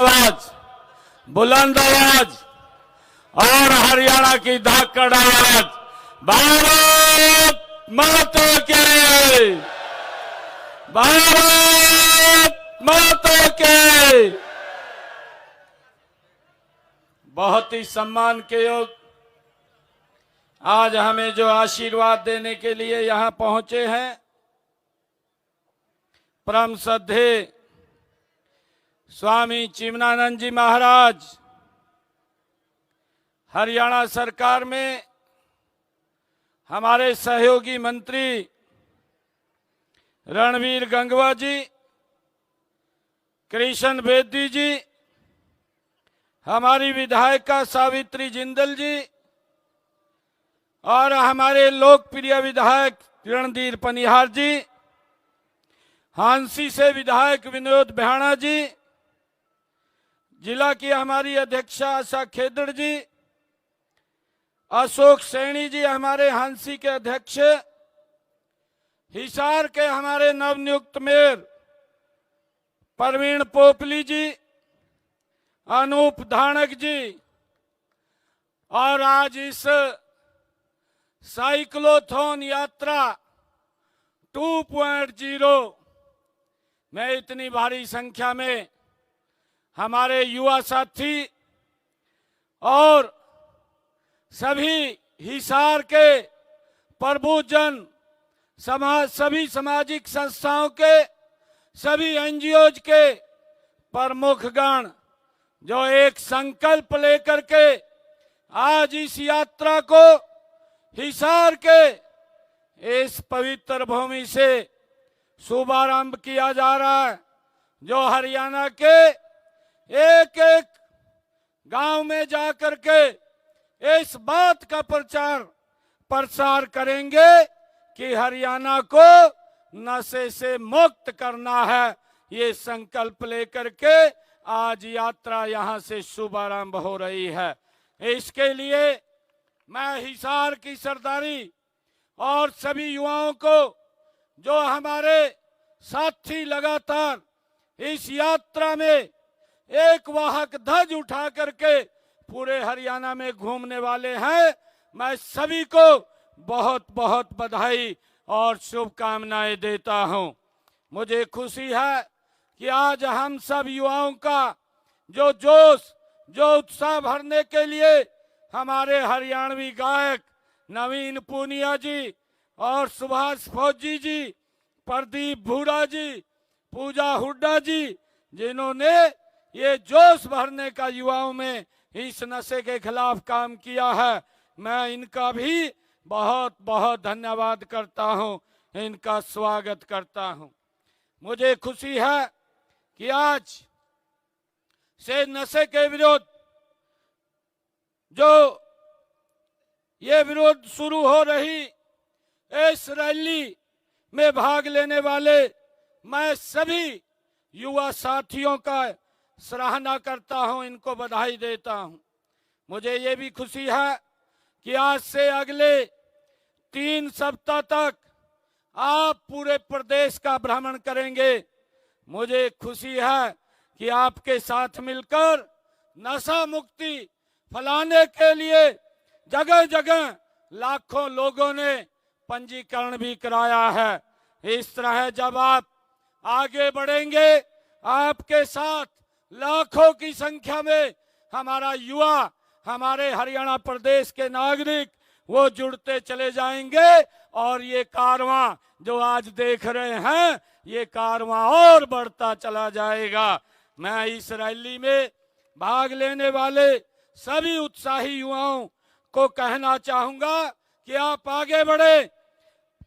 आवाज, बुलंद आवाज और हरियाणा की धाकड़ आवाज, भारत माता की, भारत माता की। बहुत ही सम्मान के योग आज हमें जो आशीर्वाद देने के लिए यहां पहुंचे हैं, परम श्रद्धेय स्वामी चिमनानंद जी महाराज, हरियाणा सरकार में हमारे सहयोगी मंत्री रणवीर गंगवा जी, कृष्ण बेदी जी, हमारी विधायिका सावित्री जिंदल जी और हमारे लोकप्रिय विधायक रणधीर पनिहार जी, हांसी से विधायक विनोद भ्याणा जी, जिला की हमारी अध्यक्षा आशा खेदड़ जी, अशोक सैनी जी हमारे हांसी के अध्यक्ष, हिसार के हमारे नवनियुक्त मेयर प्रवीण पोपली जी, अनूप धानक जी, और आज इस साइक्लोथॉन यात्रा 2.0 में इतनी भारी संख्या में हमारे युवा साथी और सभी हिसार के प्रबुद्धजन समाज, सभी सामाजिक संस्थाओं के, सभी एनजीओज के प्रमुखगण जो एक संकल्प लेकर के आज इस यात्रा को हिसार के इस पवित्र भूमि से शुभारंभ किया जा रहा है, जो हरियाणा के एक एक गांव में जाकर के इस बात का प्रचार प्रसार करेंगे कि हरियाणा को नशे से मुक्त करना है। ये संकल्प लेकर के आज यात्रा यहां से शुभारंभ हो रही है। इसके लिए मैं हिसार की सरदारी और सभी युवाओं को, जो हमारे साथी लगातार इस यात्रा में एक वाहक ध्वज उठा करके पूरे हरियाणा में घूमने वाले हैं, मैं सभी को बहुत बहुत बधाई और शुभकामनाएं देता हूं। मुझे खुशी है कि आज हम सब युवाओं का जो जोश, जो उत्साह भरने के लिए हमारे हरियाणवी गायक नवीन पूनिया जी और सुभाष फौजी जी, प्रदीप भूरा जी, पूजा हुड्डा जी, जिन्होंने ये जोश भरने का युवाओं में इस नशे के खिलाफ काम किया है, मैं इनका भी बहुत बहुत धन्यवाद करता हूं, इनका स्वागत करता हूं। मुझे खुशी है कि आज से नशे के विरोध जो ये विरोध शुरू हो रही इस रैली में भाग लेने वाले मैं सभी युवा साथियों का सराहना करता हूं, इनको बधाई देता हूं। मुझे ये भी खुशी है कि आज से अगले 3 सप्ताह तक आप पूरे प्रदेश का भ्रमण करेंगे। मुझे खुशी है कि आपके साथ मिलकर नशा मुक्ति फैलाने के लिए जगह जगह लाखों लोगों ने पंजीकरण भी कराया है। इस तरह जब आप आगे बढ़ेंगे, आपके साथ लाखों की संख्या में हमारा युवा, हमारे हरियाणा प्रदेश के नागरिक वो जुड़ते चले जाएंगे और ये कारवां जो आज देख रहे हैं, ये कारवां और बढ़ता चला जाएगा। मैं इस रैली में भाग लेने वाले सभी उत्साही युवाओं को कहना चाहूंगा कि आप आगे बढ़े।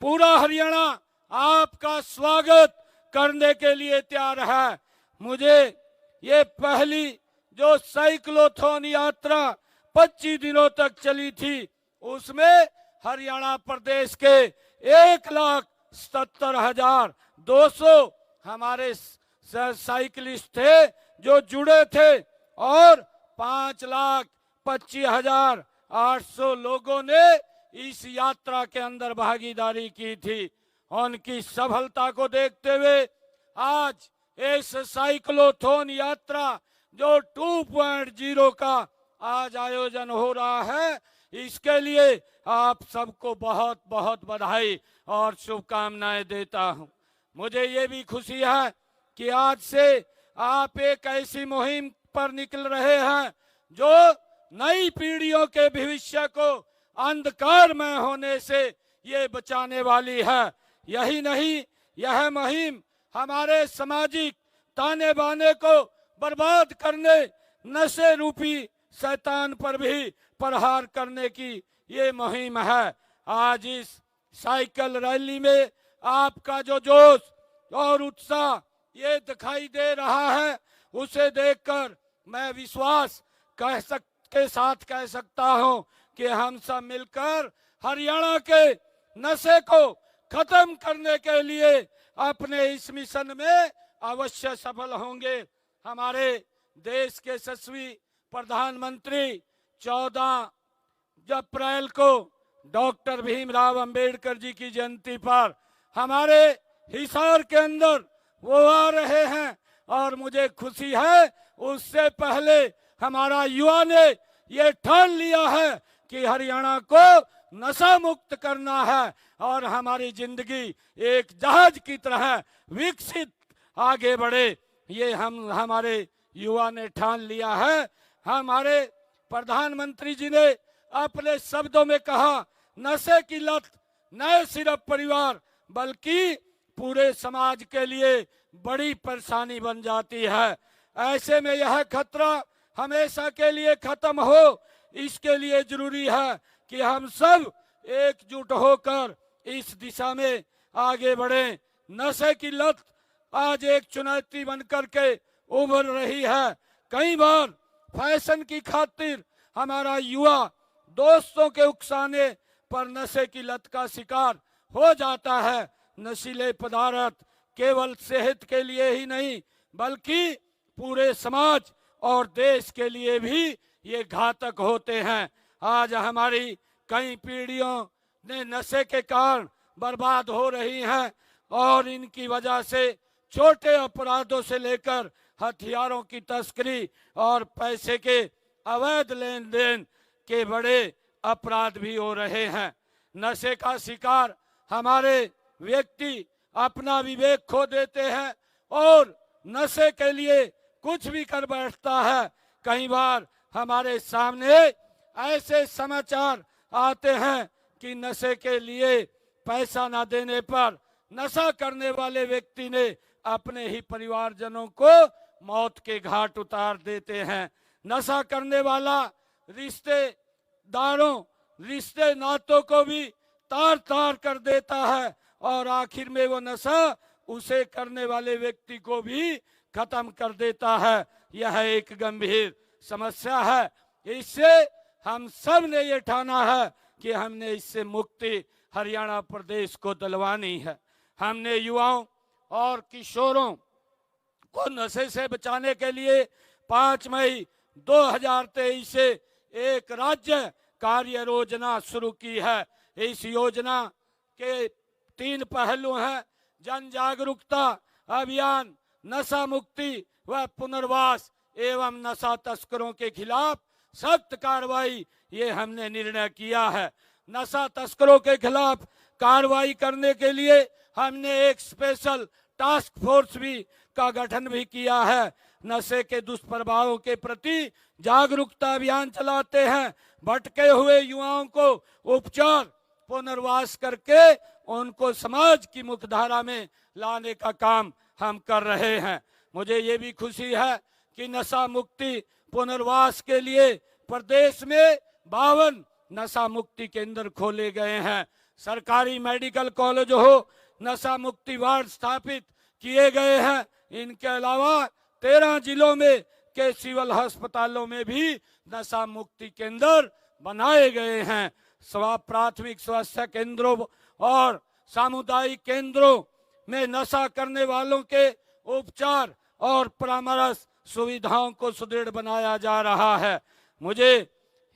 पूरा हरियाणा आपका स्वागत करने के लिए तैयार है। मुझे ये पहली जो साइक्लोथॉन यात्रा 25 दिनों तक चली थी, उसमें हरियाणा प्रदेश के 1,77,200 हमारे साइकिलिस्ट थे जो जुड़े थे और 5,25,800 लोगों ने इस यात्रा के अंदर भागीदारी की थी। उनकी सफलता को देखते हुए आज इस साइक्लोथॉन यात्रा जो 2.0 का आज आयोजन हो रहा है, इसके लिए आप सबको बहुत बहुत बधाई और शुभकामनाएं देता हूं। मुझे ये भी खुशी है कि आज से आप एक ऐसी मुहिम पर निकल रहे हैं जो नई पीढ़ियों के भविष्य को अंधकारमय होने से ये बचाने वाली है। यही नहीं, यह मुहिम हमारे सामाजिक ताने बाने को बर्बाद करने, नशे रूपी शैतान पर भी प्रहार करने की ये मुहिम है। आज इस साइकिल रैली में आपका जो जोश और उत्साह ये दिखाई दे रहा है, उसे देखकर मैं विश्वास के साथ कह सकता हूं कि हम सब मिलकर हरियाणा के नशे को खत्म करने के लिए अपने इस मिशन में अवश्य सफल होंगे। हमारे देश के यशस्वी प्रधानमंत्री 14 अप्रैल को डॉक्टर भीमराव अंबेडकर जी की जयंती पर हमारे हिसार के अंदर वो आ रहे हैं और मुझे खुशी है, उससे पहले हमारा युवा ने ये ठान लिया है कि हरियाणा को नशा मुक्त करना है और हमारी जिंदगी एक जहाज की तरह विकसित आगे बढ़े। ये हमारे युवा ने ठान लिया है। हमारे प्रधानमंत्री जी ने अपने शब्दों में कहा, नशे की लत न सिर्फ परिवार बल्कि पूरे समाज के लिए बड़ी परेशानी बन जाती है। ऐसे में यह खतरा हमेशा के लिए खत्म हो, इसके लिए जरूरी है कि हम सब एकजुट होकर इस दिशा में आगे बढ़ें। नशे की लत आज एक चुनौती बनकर के उभर रही है। कई बार फैशन की खातिर हमारा युवा दोस्तों के उकसाने पर नशे की लत का शिकार हो जाता है। नशीले पदार्थ केवल सेहत के लिए ही नहीं बल्कि पूरे समाज और देश के लिए भी ये घातक होते हैं। आज हमारी कई पीढ़ियों ने नशे के कारण बर्बाद हो रही हैं और इनकी वजह से छोटे अपराधों से लेकर हथियारों की तस्करी और पैसे के अवैध लेन देन के बड़े अपराध भी हो रहे हैं। नशे का शिकार हमारे व्यक्ति अपना विवेक खो देते हैं और नशे के लिए कुछ भी कर बैठता है। कई बार हमारे सामने ऐसे समाचार आते हैं कि नशे के लिए पैसा ना देने पर नशा करने वाले व्यक्ति ने अपने ही परिवारजनों को मौत के घाट उतार देते हैं। नशा करने वाला रिश्ते नातों को भी तार तार कर देता है और आखिर में वो नशा उसे करने वाले व्यक्ति को भी खत्म कर देता है। यह एक गंभीर समस्या है। इससे हम सब ने ये ठाना है कि हमने इससे मुक्ति हरियाणा प्रदेश को दिलवानी है। हमने युवाओं और किशोरों को नशे से बचाने के लिए 5 मई 2023 से एक राज्य कार्य योजना शुरू की है। इस योजना के 3 पहलू हैं: जन जागरूकता अभियान, नशा मुक्ति व पुनर्वास एवं नशा तस्करों के खिलाफ सख्त कार्रवाई। ये हमने निर्णय किया है। नशा तस्करों के खिलाफ कार्रवाई करने के लिए हमने एक स्पेशल टास्क फोर्स का गठन भी किया है। नशे के दुष्प्रभावों के प्रति जागरूकता अभियान चलाते हैं। भटके हुए युवाओं को उपचार, पुनर्वास करके उनको समाज की मुख्यधारा में लाने का काम हम कर रहे हैं। मुझे ये भी खुशी है कि नशा मुक्ति पुनर्वास के लिए प्रदेश में 52 नशा मुक्ति केंद्र खोले गए हैं। सरकारी मेडिकल कॉलेज हो, नशा मुक्ति वार्ड स्थापित किए गए हैं। इनके अलावा 13 जिलों में के सिविल अस्पतालों में भी नशा मुक्ति केंद्र बनाए गए हैं। प्राथमिक स्वास्थ्य केंद्रों और सामुदायिक केंद्रों में नशा करने वालों के उपचार और परामर्श सुविधाओं को सुदृढ़ बनाया जा रहा है। मुझे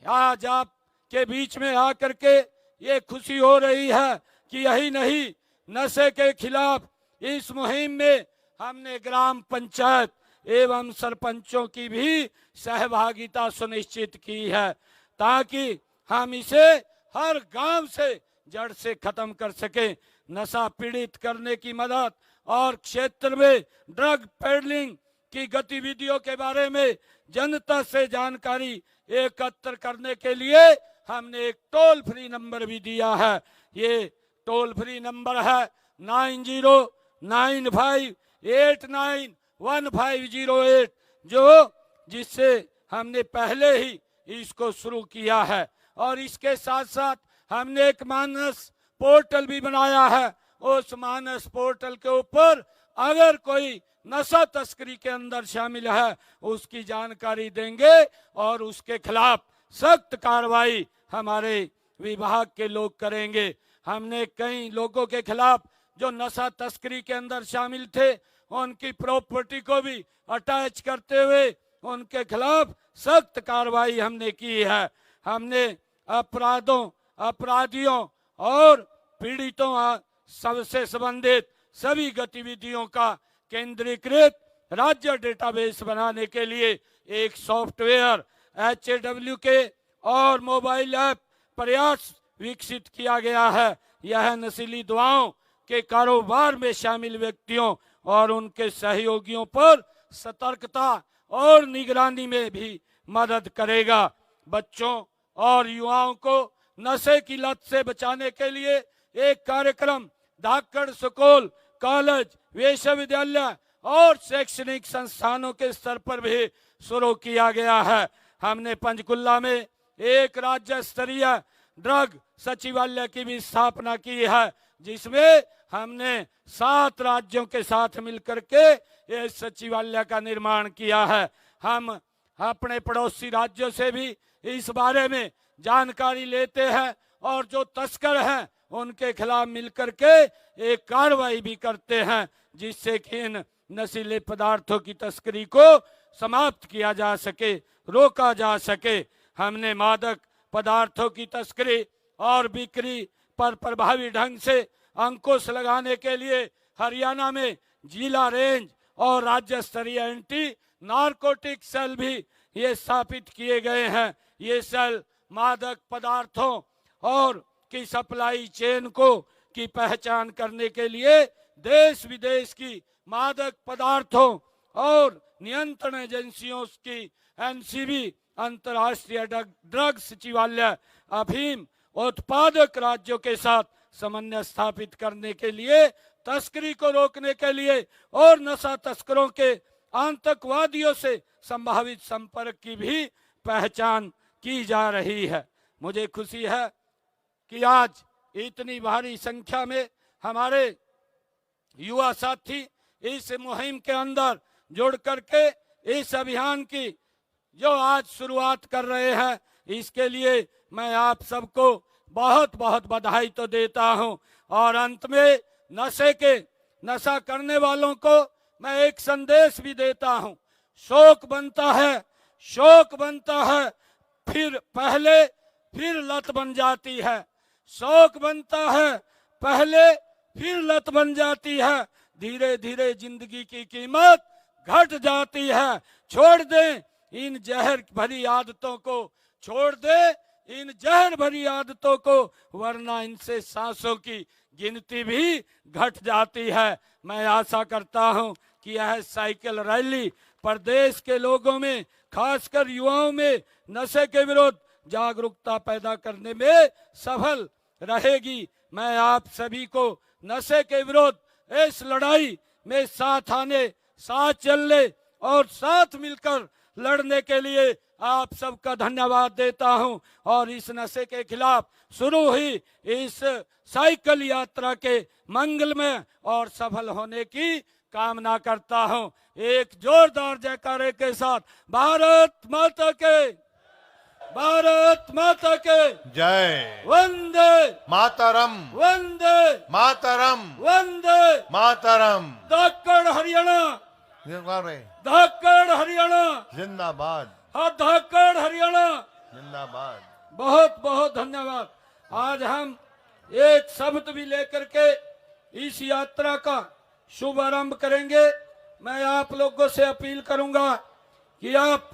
आज आपके बीच में आकर के ये खुशी हो रही है कि यही नहीं, नशे के खिलाफ इस मुहिम में हमने ग्राम पंचायत एवं सरपंचों की भी सहभागिता सुनिश्चित की है, ताकि हम इसे हर गांव से जड़ से खत्म कर सके। नशा पीड़ित करने की मदद और क्षेत्र में ड्रग पेडलिंग की गतिविधियों के बारे में जनता से जानकारी एकत्र करने के लिए हमने एक टोल फ्री नंबर भी दिया है। ये टोल फ्री नंबर है 9095891508, जिससे हमने पहले ही इसको शुरू किया है। और इसके साथ साथ हमने एक मानस पोर्टल भी बनाया है। उस मानस पोर्टल के ऊपर अगर कोई नशा तस्करी के अंदर शामिल है उसकी जानकारी देंगे और उसके खिलाफ सख्त कार्रवाई हमारे विभाग के लोग करेंगे। हमने कई लोगों के खिलाफ जो नशा तस्करी के अंदर शामिल थे उनकी प्रॉपर्टी को भी अटैच करते हुए उनके खिलाफ सख्त कार्रवाई हमने की है। हमने अपराधियों और पीड़ितों सबसे संबंधित सभी गतिविधियों का केंद्रीकृत राज्य डेटाबेस बनाने के लिए एक सॉफ्टवेयर HAWK और मोबाइल ऐप प्रयास विकसित किया गया है। यह नशीली दवाओं के कारोबार में शामिल व्यक्तियों और उनके सहयोगियों पर सतर्कता और निगरानी में भी मदद करेगा। बच्चों और युवाओं को नशे की लत से बचाने के लिए एक कार्यक्रम धाकड़ स्कूल, कॉलेज, विश्वविद्यालय और शैक्षणिक संस्थानों के स्तर पर भी शुरू किया गया है। हमने पंचकुला में एक राज्य स्तरीय ड्रग सचिवालय की भी स्थापना की है, जिसमें हमने 7 राज्यों के साथ मिलकर के इस सचिवालय का निर्माण किया है। हम अपने पड़ोसी राज्यों से भी इस बारे में जानकारी लेते हैं और जो तस्कर हैं उनके खिलाफ मिलकर के एक कार्रवाई भी करते हैं, जिससे कि इन नशीले पदार्थों की तस्करी को समाप्त किया जा सके, रोका जा सके। हमने मादक पदार्थों की तस्करी और बिक्री पर प्रभावी ढंग से अंकुश लगाने के लिए हरियाणा में जिला रेंज और राज्य स्तरीय एंटी नारकोटिक सेल भी ये स्थापित किए गए हैं। ये सेल मादक पदार्थों और की सप्लाई चेन को की पहचान करने के लिए देश विदेश की मादक पदार्थों और नियंत्रण एजेंसियों की NCB अंतर्राष्ट्रीय ड्रग सचिवालय अफीम उत्पादक राज्यों के साथ समन्वय स्थापित करने के लिए, तस्करी को रोकने के लिए और नशा तस्करों के आतंकवादियों से संभावित संपर्क की भी पहचान की जा रही है। मुझे खुशी है कि आज इतनी भारी संख्या में हमारे युवा साथी इस मुहिम के अंदर जुड़ करके इस अभियान की जो आज शुरुआत कर रहे हैं, इसके लिए मैं आप सबको बहुत बहुत बधाई तो देता हूं। और अंत में नशा करने वालों को मैं एक संदेश भी देता हूं। शौक बनता है, फिर लत बन जाती है। शौक बनता है पहले, फिर लत बन जाती है। धीरे धीरे जिंदगी की कीमत घट जाती है। छोड़ दें इन जहर भरी आदतों को, छोड़ दें इन जहर भरी आदतों को, वरना इनसे सांसों की गिनती भी घट जाती है। मैं आशा करता हूं कि यह साइकिल रैली प्रदेश के लोगों में, खासकर युवाओं में नशे के विरुद्ध जागरूकता पैदा करने में सफल रहेगी। मैं आप सभी को नशे के विरुद्ध इस लड़ाई में साथ आने, साथ चलने और साथ मिलकर लड़ने के लिए आप सबका धन्यवाद देता हूं। और इस नशे के खिलाफ शुरू हुई इस साइकिल यात्रा के मंगलमय और सफल होने की कामना करता हूं। एक जोरदार जयकारे के साथ भारत माता के जय। वंदे मातरम, वंदे मातरम, वंदे मातरम। धाकड़ हरियाणा, धाकड़ हरियाणा जिंदाबाद, हाँ धाकड़ हरियाणा जिंदाबाद। बहुत बहुत धन्यवाद। आज हम एक शब्द भी लेकर के इस यात्रा का शुभारंभ करेंगे। मैं आप लोगों से अपील करूंगा कि आप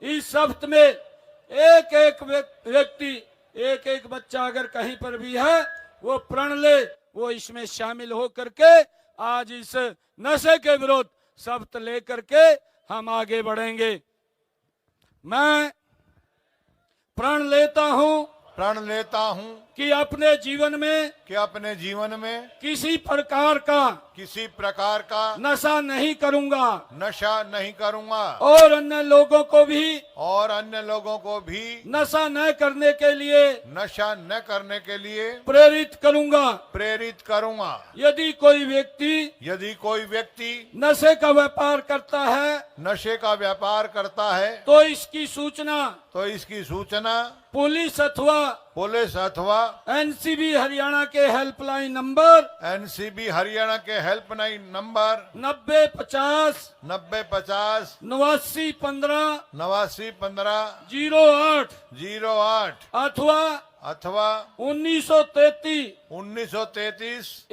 इस हफ्ते में एक एक व्यक्ति, एक एक बच्चा अगर कहीं पर भी है वो प्रण ले, वो इसमें शामिल हो करके आज इस नशे के विरुद्ध शपथ लेकर के हम आगे बढ़ेंगे। मैं प्रण लेता हूं कि अपने जीवन में किसी प्रकार का नशा नहीं करूंगा और अन्य लोगों को भी नशा न करने के लिए प्रेरित करूंगा। यदि कोई व्यक्ति नशे का व्यापार करता है तो इसकी सूचना पुलिस अथवा एनसीबी हरियाणा के हेल्पलाइन नंबर 9050 8915 08 अथवा 1933 1933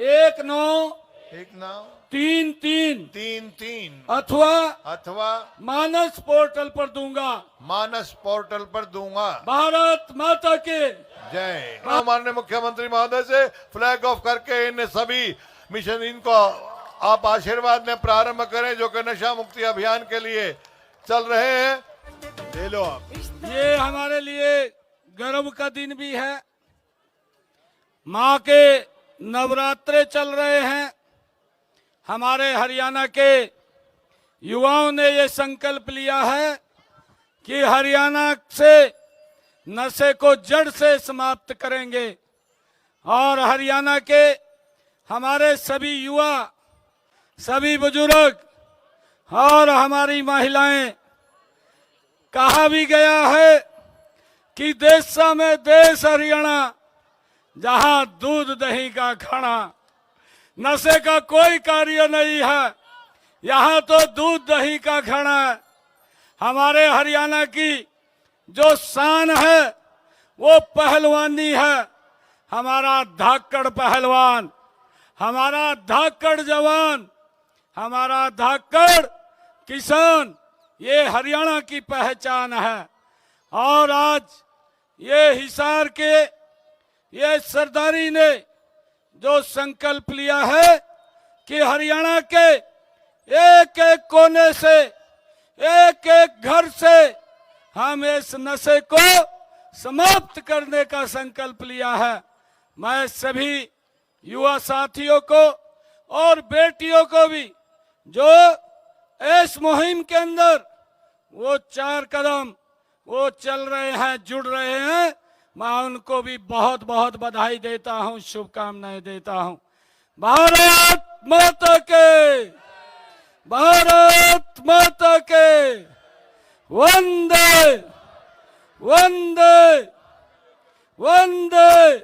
अथवा मानस पोर्टल पर दूंगा। भारत माता के जय। माननीय मुख्यमंत्री महोदय से फ्लैग ऑफ करके इन सभी मिशन इनको आप आशीर्वाद में प्रारंभ करें जो कि नशा मुक्ति अभियान के लिए चल रहे हैं। ले लो आप। ये हमारे लिए गर्व का दिन भी है। माँ के नवरात्रे चल रहे हैं। हमारे हरियाणा के युवाओं ने ये संकल्प लिया है कि हरियाणा से नशे को जड़ से समाप्त करेंगे और हरियाणा के हमारे सभी युवा, सभी बुजुर्ग और हमारी महिलाएं, कहा भी गया है कि देश में देश हरियाणा, जहां दूध दही का खाना, नशे का कोई कार्य नहीं है, यहाँ तो दूध दही का खाना है। हमारे हरियाणा की जो शान है वो पहलवानी है। हमारा धाकड़ पहलवान, हमारा धाकड़ जवान, हमारा धाकड़ किसान, ये हरियाणा की पहचान है। और आज ये हिसार के ये सरदारी ने जो संकल्प लिया है कि हरियाणा के एक एक कोने से, एक एक घर से हम इस नशे को समाप्त करने का संकल्प लिया है। मैं सभी युवा साथियों को और बेटियों को भी जो इस मुहिम के अंदर वो 4 कदम वो चल रहे हैं, जुड़ रहे हैं, मैं उनको भी बहुत बहुत बधाई देता हूं, शुभकामनाएं देता हूं। भारत माता के, भारत माता के, वंदे वंदे वंदे।